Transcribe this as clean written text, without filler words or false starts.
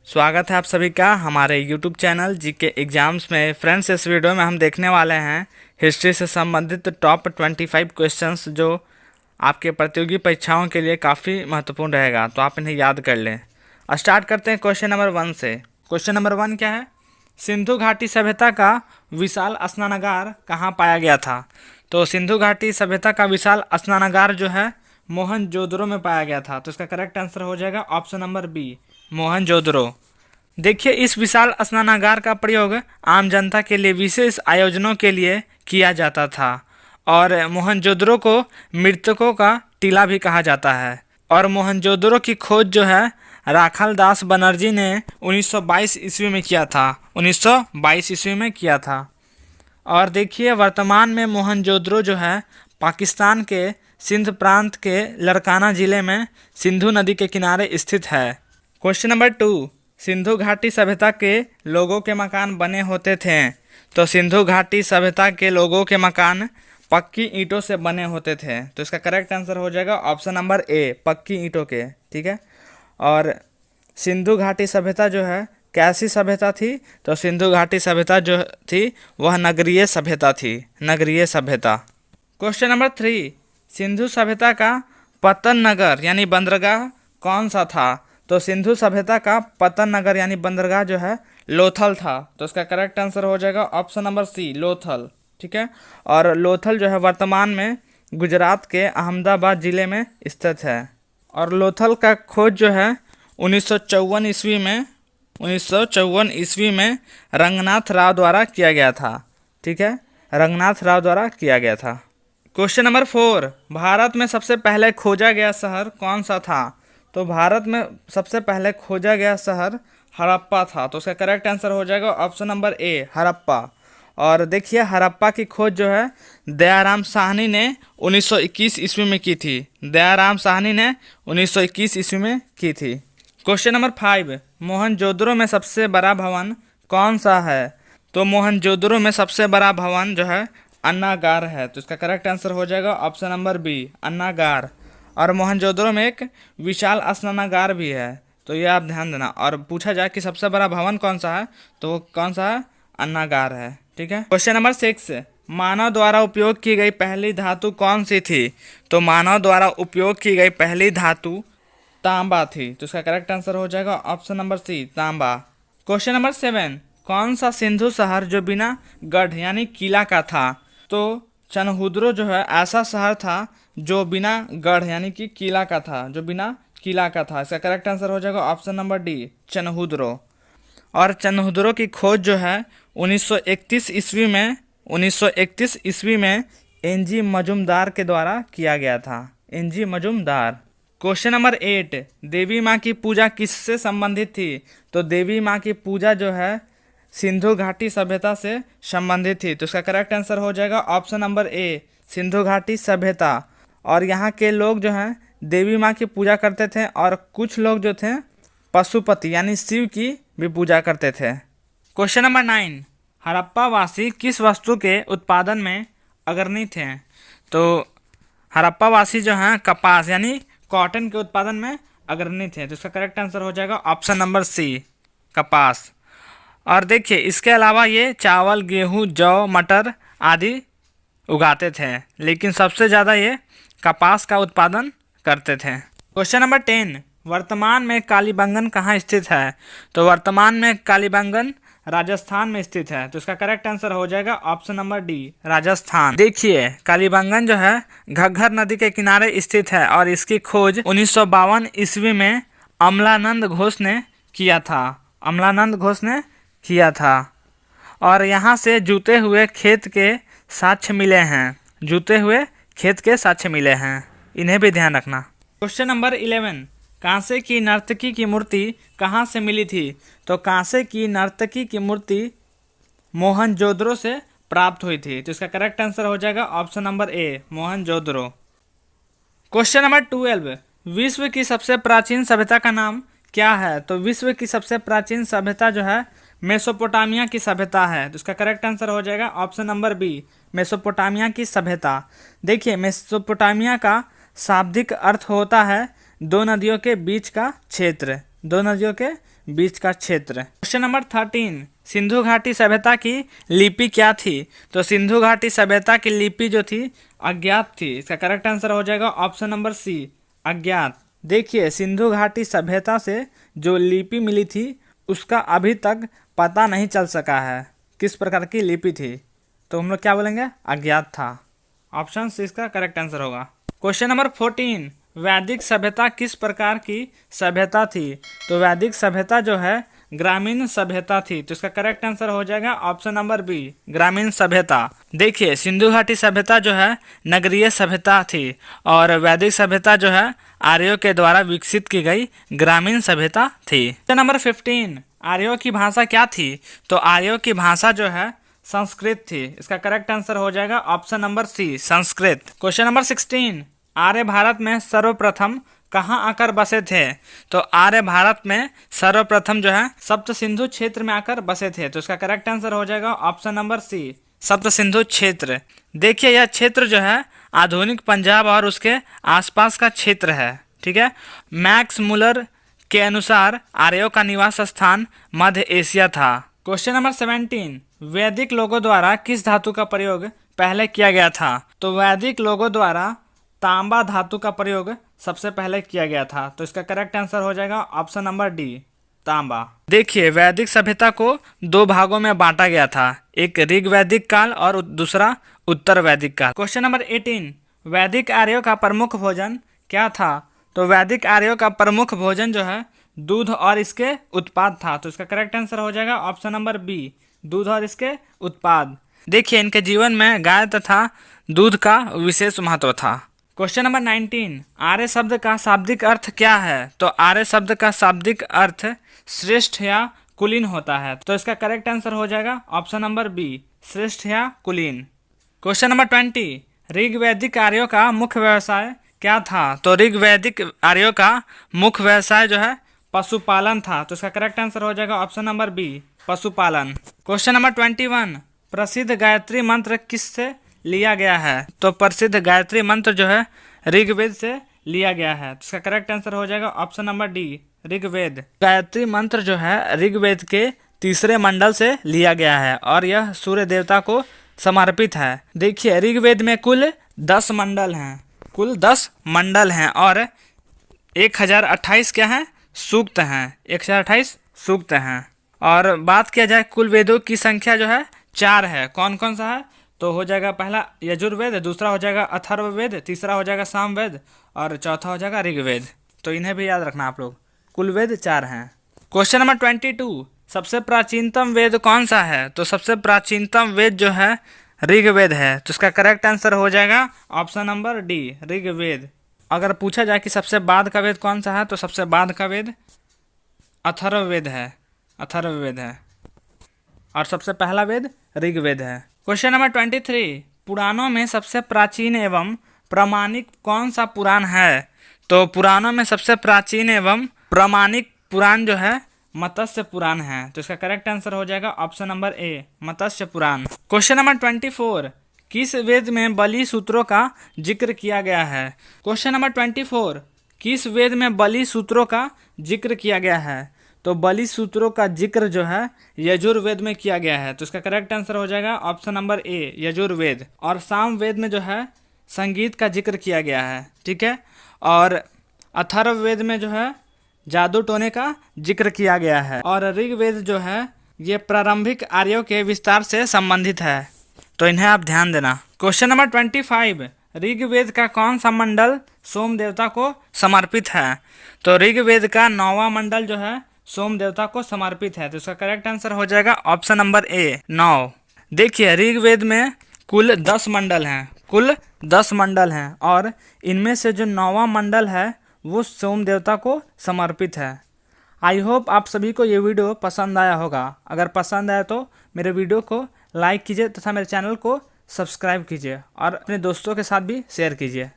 स्वागत है आप सभी का हमारे YouTube चैनल जीके एग्जाम्स में। फ्रेंड्स, इस वीडियो में हम देखने वाले हैं हिस्ट्री से संबंधित टॉप 25 क्वेश्चंस जो आपके प्रतियोगी परीक्षाओं के लिए काफ़ी महत्वपूर्ण रहेगा, तो आप इन्हें याद कर लें। स्टार्ट करते हैं क्वेश्चन नंबर 1 से। क्वेश्चन नंबर 1 क्या है? सिंधु घाटी सभ्यता का विशाल स्नानागार कहाँ पाया गया था? तो सिंधु घाटी सभ्यता का विशाल स्नानागार जो है मोहनजोदड़ो में पाया गया था। तो इसका करेक्ट आंसर हो जाएगा ऑप्शन नंबर बी, मोहनजोदड़ो। देखिए, इस विशाल स्नानागार का प्रयोग आम जनता के लिए विशेष आयोजनों के लिए किया जाता था और मोहनजोदड़ो को मृतकों का टीला भी कहा जाता है। और मोहनजोदड़ो की खोज जो है राखाल दास बनर्जी ने 1922 ईस्वी में किया था। 1922 ईस्वी में किया था। और देखिए, वर्तमान में मोहनजोदड़ो जो है पाकिस्तान के सिंध प्रांत के लड़काना जिले में सिंधु नदी के किनारे स्थित है। क्वेश्चन नंबर 2, सिंधु घाटी सभ्यता के लोगों के मकान बने होते थे। तो सिंधु घाटी सभ्यता के लोगों के मकान पक्की ईंटों से बने होते थे। तो इसका करेक्ट आंसर हो जाएगा ऑप्शन नंबर ए, पक्की ईंटों के। ठीक है। और सिंधु घाटी सभ्यता जो है कैसी सभ्यता थी? तो सिंधु घाटी सभ्यता जो थी वह नगरीय सभ्यता थी, नगरीय सभ्यता। क्वेश्चन नंबर 3, सिंधु सभ्यता का पतन नगर यानी बंदरगाह कौन सा था? तो सिंधु सभ्यता का पतन नगर यानी बंदरगाह जो है लोथल था। तो इसका करेक्ट आंसर हो जाएगा ऑप्शन नंबर सी, लोथल। ठीक है। और लोथल जो है वर्तमान में गुजरात के अहमदाबाद जिले में स्थित है। और लोथल का खोज जो है 1954 ईस्वी में रंगनाथ राव द्वारा किया गया था। ठीक है, रंगनाथ राव द्वारा किया गया था। क्वेश्चन नंबर 4, भारत में सबसे पहले खोजा गया शहर कौन सा था? तो भारत में सबसे पहले खोजा गया शहर हड़प्पा था। तो उसका करेक्ट आंसर हो जाएगा ऑप्शन नंबर ए, हड़प्पा। और देखिए, हड़प्पा की खोज जो है दयाराम साहनी ने 1921 ईस्वी में की थी। दयाराम साहनी ने 1921 ईस्वी में की थी। क्वेश्चन नंबर 5, मोहनजोदड़ो में सबसे बड़ा भवन कौन सा है? तो मोहनजोदड़ो में सबसे बड़ा भवन जो है अन्नागार है। तो इसका करेक्ट आंसर हो जाएगा ऑप्शन नंबर बी, अन्नागार। और मोहनजोदड़ो में एक विशाल स्नानागार भी है, तो ये आप ध्यान देना। और पूछा जाए कि सबसे बड़ा भवन कौन सा है, तो वो कौन सा है? अन्नागार है। ठीक है। क्वेश्चन नंबर 6, मानव द्वारा उपयोग की गई पहली धातु कौन सी थी? तो मानव द्वारा उपयोग की गई पहली धातु तांबा थी। तो इसका करेक्ट आंसर हो जाएगा ऑप्शन नंबर सी, तांबा। क्वेश्चन नंबर 7, कौन सा सिंधु शहर जो बिना गढ़ यानी किला का था? तो चनहुद्रो जो है ऐसा शहर था जो बिना गढ़ यानी कि किला का था, जो बिना किला का था। इसका करेक्ट आंसर हो जाएगा ऑप्शन नंबर डी, चनहुद्रो। और चनहुद्रो की खोज जो है 1931 ईस्वी में एनजी मजुमदार के द्वारा किया गया था, एनजी मजुमदार। क्वेश्चन नंबर 8, देवी माँ की पूजा किससे संबंधित थी? तो देवी माँ की पूजा जो है सिंधु घाटी सभ्यता से संबंधित थी। तो इसका करेक्ट आंसर हो जाएगा ऑप्शन नंबर ए, सिंधु घाटी सभ्यता। और यहाँ के लोग जो हैं देवी माँ की पूजा करते थे और कुछ लोग जो थे पशुपति यानी शिव की भी पूजा करते थे। क्वेश्चन नंबर 9, हड़प्पा वासी किस वस्तु के उत्पादन में अग्रणी थे? तो हड़प्पा वासी जो हैं कपास यानी कॉटन के उत्पादन में अग्रणी थे। तो इसका करेक्ट आंसर हो जाएगा ऑप्शन नंबर सी, कपास। और देखिए, इसके अलावा ये चावल, गेहूँ, जौ, मटर आदि उगाते थे, लेकिन सबसे ज़्यादा ये कपास का उत्पादन करते थे। क्वेश्चन नंबर 10, वर्तमान में कालीबंगन कहाँ स्थित है? तो वर्तमान में कालीबंगन राजस्थान में स्थित है। तो इसका करेक्ट आंसर हो जाएगा ऑप्शन नंबर डी, राजस्थान। देखिए, कालीबंगन जो है घग्गर नदी के किनारे स्थित है और इसकी खोज 1952 ईस्वी में अमलानंद घोष ने किया था, अमलानंद घोष ने किया था। और यहाँ से जुते हुए खेत के साक्ष्य मिले हैं, जुते हुए खेत के साक्ष्य मिले हैं, इन्हें भी ध्यान रखना। क्वेश्चन नंबर 11, कांसे की नर्तकी की मूर्ति कहाँ से मिली थी? तो कांसे की नर्तकी की मूर्ति मोहनजोदड़ो से प्राप्त हुई थी। तो इसका करेक्ट आंसर हो जाएगा ऑप्शन नंबर ए, मोहनजोदड़ो। क्वेश्चन नंबर 12, विश्व की सबसे प्राचीन सभ्यता का नाम क्या है? तो विश्व की सबसे प्राचीन सभ्यता जो है मेसोपोटामिया की सभ्यता है। तो इसका करेक्ट आंसर हो जाएगा ऑप्शन नंबर बी, मेसोपोटामिया की सभ्यता। देखिए, मेसोपोटामिया का शाब्दिक अर्थ होता है दो नदियों के बीच का क्षेत्र, दो नदियों के बीच का क्षेत्र। क्वेश्चन नंबर 13, सिंधु घाटी सभ्यता की लिपि क्या थी? तो सिंधु घाटी सभ्यता की लिपि जो थी अज्ञात थी। इसका करेक्ट आंसर हो जाएगा ऑप्शन नंबर सी, अज्ञात। देखिए, सिंधु घाटी सभ्यता से जो लिपि मिली थी उसका अभी तक पता नहीं चल सका है किस प्रकार की लिपि थी, तो हम लोग क्या बोलेंगे? अज्ञात था। ऑप्शन सी इसका करेक्ट आंसर होगा। क्वेश्चन नंबर 14, वैदिक सभ्यता किस प्रकार की सभ्यता थी? तो वैदिक सभ्यता जो है ग्रामीण सभ्यता थी, तो इसका करेक्ट आंसर हो जाएगा ऑप्शन नंबर बी, ग्रामीण सभ्यता। देखिए, सिंधु घाटी सभ्यता जो है नगरीय सभ्यता थी और वैदिक सभ्यता जो है आर्यों के द्वारा विकसित की गई ग्रामीण सभ्यता थी। क्वेश्चन नंबर 15, आर्यों की भाषा क्या थी? तो आर्यों की भाषा जो है संस्कृत थी। इसका करेक्ट आंसर हो जाएगा option number C, Sanskrit. Question number 16, आर्य भारत में सर्वप्रथम कहाँ आकर बसे थे? तो आर्य भारत में सर्वप्रथम जो है सप्त सिंधु क्षेत्र में आकर बसे थे, तो इसका करेक्ट आंसर हो जाएगा ऑप्शन नंबर सी, सप्त सिंधु क्षेत्र। देखिए, यह क्षेत्र जो है आधुनिक पंजाब और उसके आसपास का क्षेत्र है। ठीक है। मैक्स मुलर के अनुसार आर्यों का निवास स्थान मध्य एशिया था। क्वेश्चन नंबर 17, वैदिक लोगों द्वारा किस धातु का प्रयोग पहले किया गया था? तो वैदिक लोगों द्वारा तांबा धातु का प्रयोग सबसे पहले किया गया था, तो इसका करेक्ट आंसर हो जाएगा ऑप्शन नंबर डी, तांबा। देखिए, वैदिक सभ्यता को दो भागों में बांटा गया था, एक ऋग वैदिक काल और दूसरा उत्तर वैदिक काल। क्वेश्चन नंबर 18, वैदिक आर्यों का प्रमुख भोजन क्या था? तो वैदिक आर्यों का प्रमुख भोजन जो है दूध और इसके उत्पाद था, तो इसका करेक्ट आंसर हो जाएगा ऑप्शन नंबर बी, दूध और इसके उत्पाद। देखिए, इनके जीवन में गाय तथा दूध का विशेष महत्व था। क्वेश्चन नंबर 19, आर्य शब्द का शाब्दिक अर्थ क्या है? तो आर्य शब्द का शाब्दिक अर्थ श्रेष्ठ या कुलीन होता है, तो इसका करेक्ट आंसर हो जाएगा ऑप्शन नंबर बी, श्रेष्ठ या कुलीन। क्वेश्चन नंबर 20, ऋग वैदिक आर्यों का मुख्य व्यवसाय क्या था? तो ऋग वैदिक आर्यों का मुख्य व्यवसाय जो है पशुपालन था, तो इसका करेक्ट आंसर हो जाएगा ऑप्शन नंबर बी, पशुपालन। क्वेश्चन नंबर 21, प्रसिद्ध गायत्री मंत्र किससे लिया गया है? तो प्रसिद्ध गायत्री मंत्र जो है ऋग्वेद से लिया गया है, तो इसका करेक्ट आंसर हो जाएगा option number D, Rigveda. Gayatri mantra जो है ऋग्वेद के तीसरे मंडल से लिया गया है और यह सूर्य देवता को समर्पित है। देखिए, ऋग्वेद में कुल 10 मंडल हैं, कुल 10 मंडल हैं और 1028 क्या है? सूक्त हैं, 1028 सूक्त हैं। और बात किया जाए कुल वेदों की संख्या जो है 4 है। कौन कौन सा है? तो हो जाएगा पहला यजुर्वेद, दूसरा हो जाएगा अथर्ववेद, तीसरा हो जाएगा सामवेद और चौथा हो जाएगा ऋग्वेद। तो इन्हें भी याद रखना आप लोग, कुल वेद 4 हैं। क्वेश्चन नंबर 22, सबसे प्राचीनतम वेद कौन सा है? तो सबसे प्राचीनतम वेद जो है ऋग्वेद है, तो इसका करेक्ट आंसर हो जाएगा ऑप्शन नंबर डी, ऋग्वेद। अगर पूछा जाए कि सबसे बाद का वेद कौन सा है, तो सबसे बाद का वेद अथर्ववेद है, अथर्ववेद है और सबसे पहला वेद ऋग्वेद है। क्वेश्चन नंबर 23, पुराणों में सबसे प्राचीन एवं प्रामाणिक कौन सा पुराण है? तो पुराणों में सबसे प्राचीन एवं प्रामाणिक पुराण जो है मत्स्य पुराण है, तो इसका करेक्ट आंसर हो जाएगा option number A, Matsya Purana. Question number 24, किस वेद में बलि सूत्रों का जिक्र किया गया है? क्वेश्चन नंबर 24, किस वेद में बलि सूत्रों का जिक्र किया गया है? तो बलि सूत्रों का जिक्र जो है यजुर्वेद में किया गया है, तो इसका करेक्ट आंसर हो जाएगा ऑप्शन नंबर ए, यजुर्वेद। और सामवेद में जो है संगीत का जिक्र किया गया है, ठीक है। और अथर्ववेद में जो है जादू टोने का जिक्र किया गया है। और ऋग्वेद जो है ये प्रारंभिक आर्यों के विस्तार से संबंधित है, तो इन्हें आप ध्यान देना। क्वेश्चन नंबर 25, ऋग्वेद का कौन सा मंडल सोम देवता को समर्पित है? तो ऋग्वेद का 9वां मंडल जो है सोम देवता को समर्पित है, तो इसका करेक्ट आंसर हो जाएगा ऑप्शन नंबर ए, 9। देखिए, ऋग्वेद में कुल 10 मंडल हैं, कुल 10 मंडल हैं और इनमें से जो 9वां मंडल है वो सोम देवता को समर्पित है। आई होप आप सभी को ये वीडियो पसंद आया होगा। अगर पसंद आया तो मेरे वीडियो को लाइक कीजिए तथा मेरे चैनल को सब्सक्राइब कीजिए और अपने दोस्तों के साथ भी शेयर कीजिए।